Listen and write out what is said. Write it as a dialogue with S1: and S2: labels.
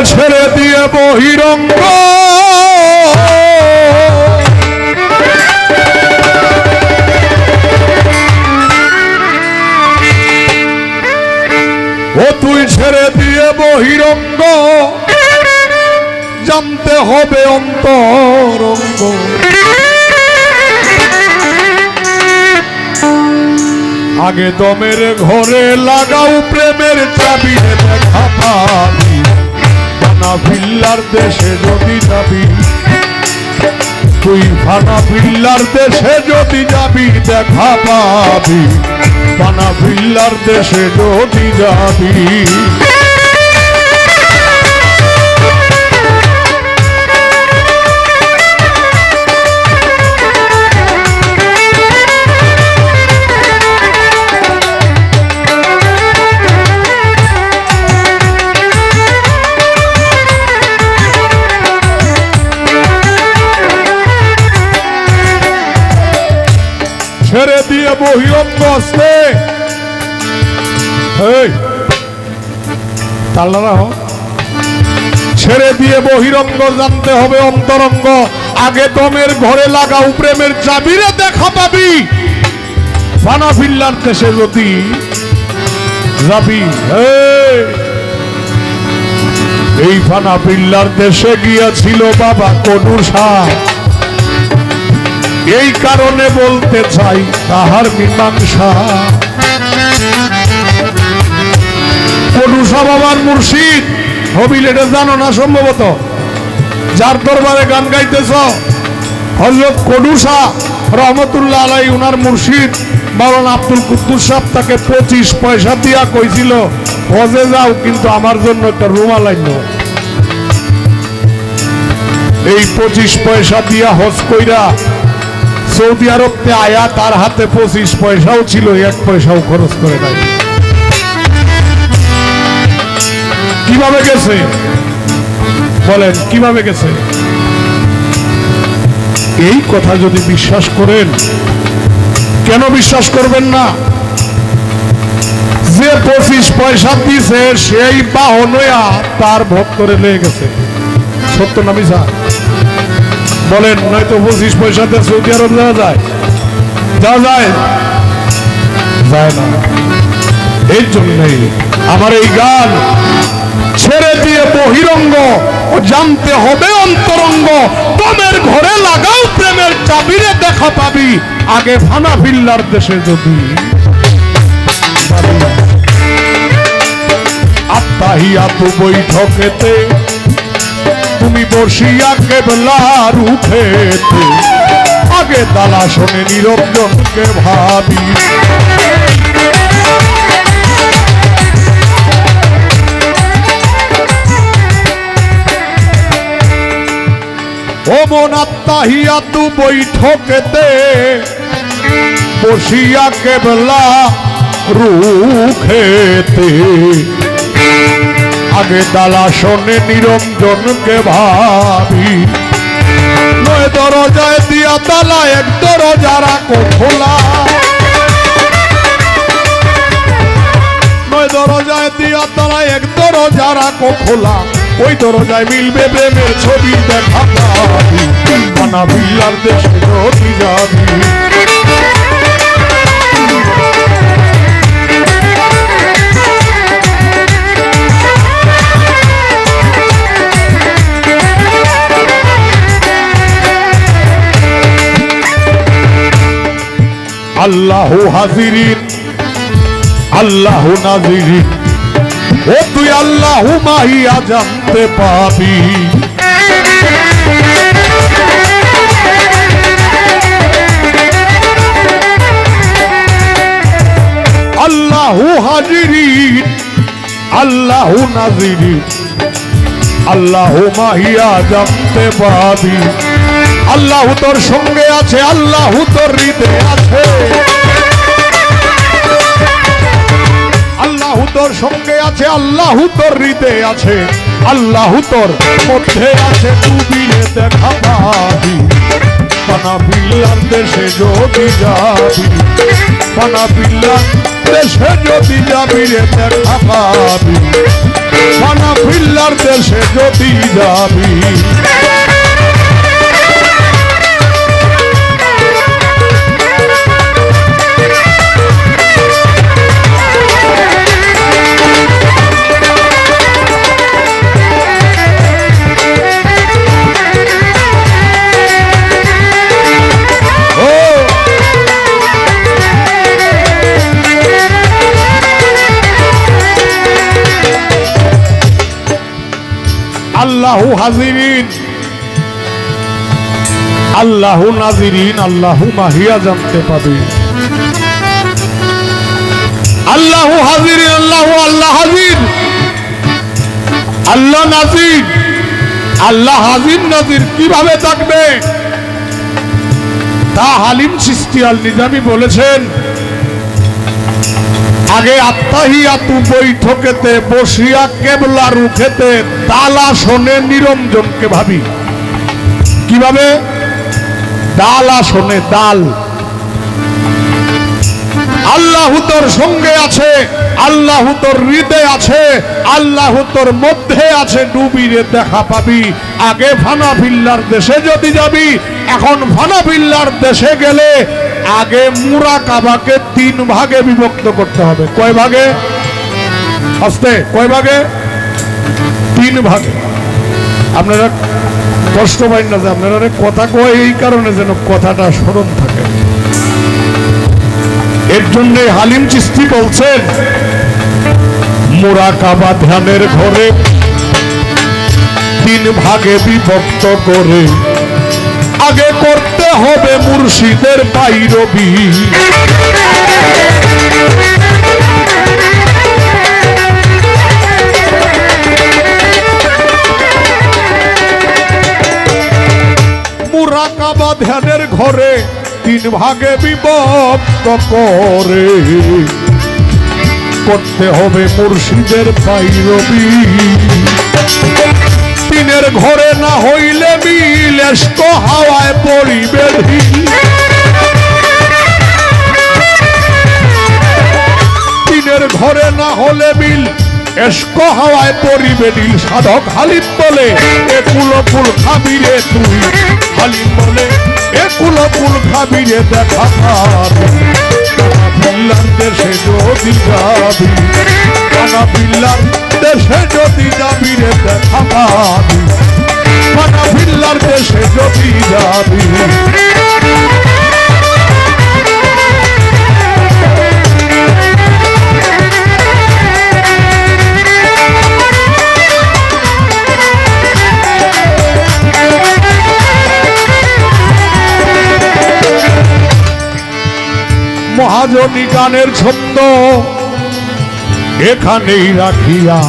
S1: ছেড়ে দিয়ে বহিরঙ্গ ও তুই ছেড়ে দিয়ে বহিরঙ্গ জানতে হবে অন্তরঙ্গ আগে দমের ঘরে লাগাও প্রেমের চাবি দেখা পাবি ফানা ফিল্লার দেশে যদি যাবি তুই ফানা ফিল্লার দেশে যদি যাবি দেখা পাবি ফানা ফিল্লার দেশে যদি যাবি ছেড়ে দিয়ে বহিরঙ্গ আসলে ছেড়ে দিয়ে বহিরঙ্গ জানতে হবে অন্তরঙ্গ আগে দমের ঘরে লাগাও প্রেমের চাবিরে দেখা পাবি ফানা ফিল্লার দেশে যদি যাবি এই ফানা ফিল্লার দেশে গিয়েছিল বাবা কনুষা এই কারণে বলতে চাই তাহার মীমাংসা কনুষা বাবার মুর্শিদ হবিল এটা জানো না সম্ভবত যার দরবারে গান গাইতেছ হযরত কনুষা রহমতুল্লাহ আলাইহি উনার মুর্শিদ মাওলানা আব্দুল কুদ্দুস সাহেব তাকে 25 পয়সা দিয়া কইছিল হজে যাও কিন্তু আমার জন্য একটা রুমাল আইনো এই 25 পয়সা দিয়া হজ কইরা সৌদি আরবতে আয়া তার হাতে 25 পয়সাও ছিল 1 পয়সাও খরচ করে নাই কিভাবে গেছে বলেন কিভাবে গেছে এই কথা যদি বিশ্বাস করেন কেন বিশ্বাস করবেন না যে 25 পয়সা দিছে সেই বাহনয়া তার ভক্তরে লেগে গেছে সত্য না মিছা বলেন নয়তো 25 পয়সাতে সৌদি আরব যাওয়া যায় যায় না এই জন্যই আমার এই গান ছেড়ে দিয়ে বহিরঙ্গ ও জানতে হবে অন্তরঙ্গ দমের ঘরে লাগাও প্রেমের চাবিরে দেখা পাবি আগে ফানা ফিল্লার দেশে যদি আত্মাহিয়াত বৈঠকেতে তুমি বসিয়া কেবলার উঠেতে আগে তালা শোনে নিরঞ্জনকে ভাবি ও মন আত্মাহিয়াত বৈঠকেতে বসিয়া কেবলা রুখেতে আগে তালা শোনে নিরঞ্জনকে ভাবি নয় দরজায় দিয়া তালা এক দরজা রাখো খোলা নয় দরজায় দিয়া তালা এক দরজা রাখো খোলা ওই দরজায় মিলবে প্রেমের ছবি দেখা পাবি ফানা ফিল্লার দেশে যদি যাবি আল্লাহু হাজিরিন আল্লাহু নাজিরিন ও তুই আল্লাহু মাহিয়া জানতে পাবি আল্লাহু হাজিরিন আল্লাহু নাজিরিন আল্লাহু মাহিয়া জানতে পাবি আল্লাহু তোর সঙ্গে আছে আল্লাহু তোর হৃদয়ে আছে আল্লাহু তোর সঙ্গে আছে আল্লাহু তোর হৃদয়ে আছে আল্লাহু তোর মধ্যে আছে ডুবিয়ে দেখা পাবি ফানা ফিল্লার দেশে যদি যাবি ফানা ফিল্লার দেশে যদি যাবি রে দেখা পাবি ফানা ফিল্লার ফানাফিল্লার দেশে যদি যাবি আল্লাহু হাজিরিন আল্লাহু নাজিরিন আল্লাহু মাহিয়া জানতে পাবে আল্লাহু হাজিরিন আল্লাহু আল্লাহ হাজির আল্লাহ নাজির আল্লাহ হাজির নাজির কিভাবে থাকবে তা হালিম চিশতি আল নিজামী বলেছেন। আগে আত্তাহিয়াতু বৈঠকেতে বসিয়া কেবলা রুখেতে তালা শোনে নিরঞ্জনকে ভাবি। কিভাবে? ডালা শোনে ডাল। আল্লাহ তোর সঙ্গে আছে, আল্লাহ তোর হৃদয়ে আছে, আল্লাহ তোর মধ্যে আছে, ডুবিরে দেখা পাবি। আগে ফানাফিল্লার দেশে যদি যাবি, এখন ফানাফিল্লার দেশে গেলে আগে মুরাকাবাকে 3 ভাগে বিভক্ত করতে হবে। কয় ভাগে? আস্তে, কয় ভাগে? 3 ভাগে। আপনারা কষ্ট পাইন না যে আপনারা কথা কয় এই কারণে যেন কথাটা স্মরণ থাকে। এর জন্য হালিম চিশতি বলছেন মুরাকাবা ধ্যানের ঘরে 3 ভাগে বিভক্ত করে আগে করতে হবে মুর্শিদের পাইরবি। মুরাকাবা ধ্যানের ঘরে 3 ভাগে বিভক্ত করে করতে হবে মুর্শিদের পাইরবি। 3 ঘরে না হইলে মিল এস্ক হাওয়ায় পড়িবে ঢিল। 3 ঘরে না হলে মিল এস্ক হাওয়ায় পড়িবে ঢিল। সাধক হালিম বলে একুল ফুল খাবিরে তুই, হালিম বলে একুল ফুল খাবিরে দেখা পাবি। ফানাফিল্লার দেশে যদি যাবি, ফানাফিল্লার দেশে যদি যাবি রে দেখা পাবি। ফানাফিল্লার দেশে যদি যাবি মহাজনী গানের ছন্দ এখানেই রাখিয়া